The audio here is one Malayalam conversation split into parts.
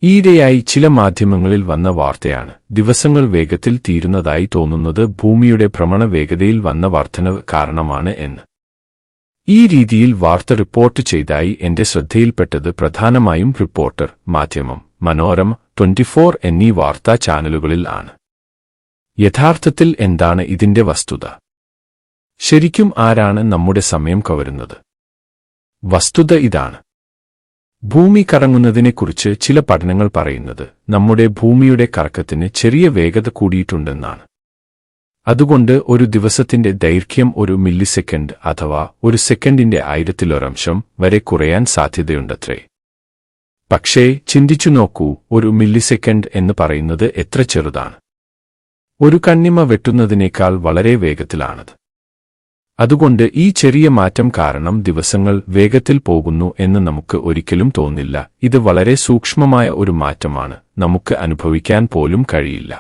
ഈയിടെയായി ചില മാധ്യമങ്ങളിൽ വന്ന വാർത്തയാണ് ദിവസങ്ങൾ വേഗത്തിൽ തീരുന്നതായി തോന്നുന്നത് ഭൂമിയുടെ ഭ്രമണ വേഗതയിൽ വന്ന വർധനവ് കാരണമാണ് എന്ന്. ഈ രീതിയിൽ വാർത്ത റിപ്പോർട്ട് ചെയ്തതായി എന്റെ ശ്രദ്ധയിൽപ്പെട്ടത് പ്രധാനമായും റിപ്പോർട്ടർ, മാധ്യമം, മനോരമ, 24 എന്നീ വാർത്താ ചാനലുകളിൽ ആണ്. യഥാർത്ഥത്തിൽ എന്താണ് ഇതിന്റെ വസ്തുത? ശരിക്കും ആരാണ് നമ്മുടെ സമയം കവരുന്നത്? വസ്തുത ഇതാണ്. ഭൂമി കറങ്ങുന്നതിനെക്കുറിച്ച് ചില പഠനങ്ങൾ പറയുന്നത് നമ്മുടെ ഭൂമിയുടെ കറക്കത്തിന് ചെറിയ വേഗത കൂടിയിട്ടുണ്ടെന്നാണ്. അതുകൊണ്ട് ഒരു ദിവസത്തിന്റെ ദൈർഘ്യം ഒരു മില്ലിസെക്കൻഡ് അഥവാ ഒരു സെക്കൻഡിന്റെ 1000-ലൊരംശം വരെ കുറയാൻ സാധ്യതയുണ്ടത്രേ. പക്ഷേ ചിന്തിച്ചു നോക്കൂ, ഒരു മില്ലിസെക്കൻഡ് എന്ന് പറയുന്നത് എത്ര ചെറുതാണ്. ഒരു കണ്ണിമ വെട്ടുന്നതിനേക്കാൾ വളരെ വേഗത്തിലാണത്. അതുകൊണ്ട് ഈ ചെറിയ മാറ്റം കാരണം ദിവസങ്ങൾ വേഗത്തിൽ പോകുന്നു എന്ന് നമുക്ക് ഒരിക്കലും തോന്നില്ല. ഇത് വളരെ സൂക്ഷ്മമായ ഒരു മാറ്റമാണ്, നമുക്ക് അനുഭവിക്കാൻ പോലും കഴിയില്ല.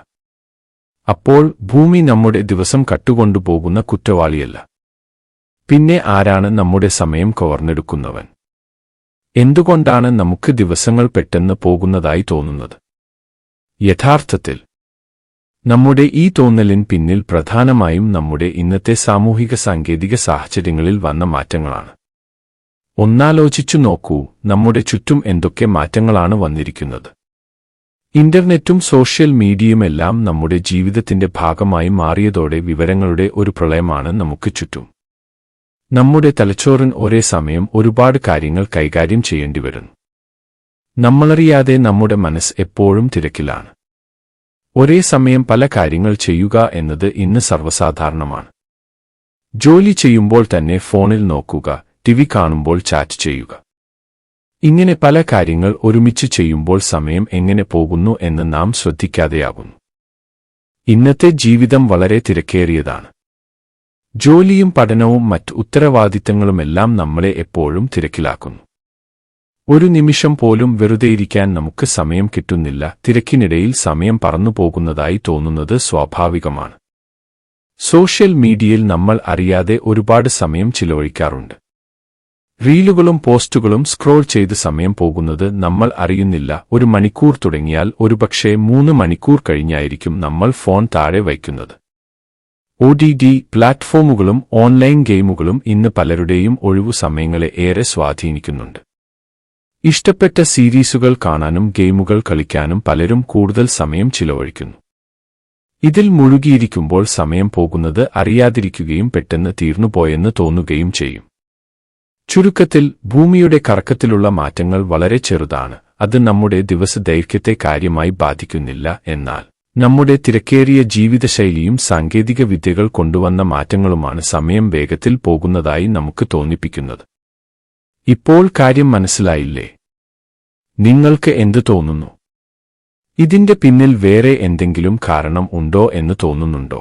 അപ്പോൾ ഭൂമി നമ്മുടെ ദിവസം കട്ടുകൊണ്ടുപോകുന്ന കുറ്റവാളിയല്ല. പിന്നെ ആരാണ് നമ്മുടെ സമയം കവർന്നെടുക്കുന്നവൻ? എന്തുകൊണ്ടാണ് നമുക്ക് ദിവസങ്ങൾ പെട്ടെന്ന് പോകുന്നതായി തോന്നുന്നത്? യഥാർത്ഥത്തിൽ നമ്മുടെ ഈ തോന്നലിന് പിന്നിൽ പ്രധാനമായും നമ്മുടെ ഇന്നത്തെ സാമൂഹിക സാങ്കേതിക സാഹചര്യങ്ങളിൽ വന്ന മാറ്റങ്ങളാണ്. ഒന്നാലോചിച്ചു നോക്കൂ, നമ്മുടെ ചുറ്റും എന്തൊക്കെ മാറ്റങ്ങളാണ് വന്നിരിക്കുന്നത്. ഇന്റർനെറ്റും സോഷ്യൽ മീഡിയയുമെല്ലാം നമ്മുടെ ജീവിതത്തിന്റെ ഭാഗമായി മാറിയതോടെ വിവരങ്ങളുടെ ഒരു പ്രളയമാണ് നമുക്ക് ചുറ്റും. നമ്മുടെ തലച്ചോറിന് ഒരേ സമയം ഒരുപാട് കാര്യങ്ങൾ കൈകാര്യം ചെയ്യേണ്ടിവരുന്നു. നമ്മളറിയാതെ നമ്മുടെ മനസ്സ് എപ്പോഴും തിരക്കിലാണ്. ഒരേ സമയം പല കാര്യങ്ങൾ ചെയ്യുക എന്നത് ഇന്ന് സർവ്വസാധാരണമാണ്. ജോലി ചെയ്യുമ്പോൾ തന്നെ ഫോണിൽ നോക്കുക, ടിവി കാണുമ്പോൾ ചാറ്റ് ചെയ്യുക. ഇങ്ങനെ പല കാര്യങ്ങൾ ഒരുമിച്ച് ചെയ്യുമ്പോൾ സമയം എങ്ങനെ പോകുന്നു എന്ന് നാം ശ്രദ്ധിക്കാതെയാകുന്നു. ഇന്നത്തെ ജീവിതം വളരെ തിരക്കേറിയതാണ്. ജോലിയും പഠനവും മറ്റ് ഉത്തരവാദിത്തങ്ങളുമെല്ലാം നമ്മളെ എപ്പോഴും തിരക്കിലാക്കുന്നു. ഒരു നിമിഷം പോലും വെറുതെയിരിക്കാൻ നമുക്ക് സമയം കിട്ടുന്നില്ല. തിരക്കിനിടയിൽ സമയം പറന്നുപോകുന്നതായി തോന്നുന്നത് സ്വാഭാവികമാണ്. സോഷ്യൽ മീഡിയയിൽ നമ്മൾ അറിയാതെ ഒരുപാട് സമയം ചിലവഴിക്കാറുണ്ട്. റീലുകളും പോസ്റ്റുകളും സ്ക്രോൾ ചെയ്ത് സമയം പോകുന്നത് നമ്മൾ അറിയുന്നില്ല. 1 മണിക്കൂർ തുടങ്ങിയാൽ ഒരുപക്ഷേ 3 മണിക്കൂർ കഴിഞ്ഞായിരിക്കും നമ്മൾ ഫോൺ താഴെ വയ്ക്കുന്നത്. OTT പ്ലാറ്റ്ഫോമുകളും ഓൺലൈൻ ഗെയിമുകളും ഇന്ന് പലരുടെയും ഒഴിവു സമയങ്ങളെ ഏറെ സ്വാധീനിക്കുന്നുണ്ട്. ഇഷ്ടപ്പെട്ട സീരീസുകൾ കാണാനും ഗെയിമുകൾ കളിക്കാനും പലരും കൂടുതൽ സമയം ചിലവഴിക്കുന്നു. ഇതിൽ മുഴുകിയിരിക്കുമ്പോൾ സമയം പോകുന്നത് അറിയാതിരിക്കുകയും പെട്ടെന്ന് തീർന്നുപോയെന്ന് തോന്നുകയും ചെയ്യും. ചുരുക്കത്തിൽ, ഭൂമിയുടെ കറക്കത്തിലുള്ള മാറ്റങ്ങൾ വളരെ ചെറുതാണ്. അത് നമ്മുടെ ദിവസദൈർഘ്യത്തെ കാര്യമായി ബാധിക്കുന്നില്ല. എന്നാൽ നമ്മുടെ തിരക്കേറിയ ജീവിതശൈലിയും സാങ്കേതിക വിദ്യകൾ കൊണ്ടുവന്ന മാറ്റങ്ങളുമാണ് സമയം വേഗത്തിൽ പോകുന്നതായി നമുക്ക് തോന്നിപ്പിക്കുന്നത്. ഇപ്പോൾ കാര്യം മനസ്സിലായില്ലേ? നിങ്ങൾക്ക് എന്ത് തോന്നുന്നു? ഇതിന്റെ പിന്നിൽ വേറെ എന്തെങ്കിലും കാരണം ഉണ്ടോ എന്ന് തോന്നുന്നുണ്ടോ?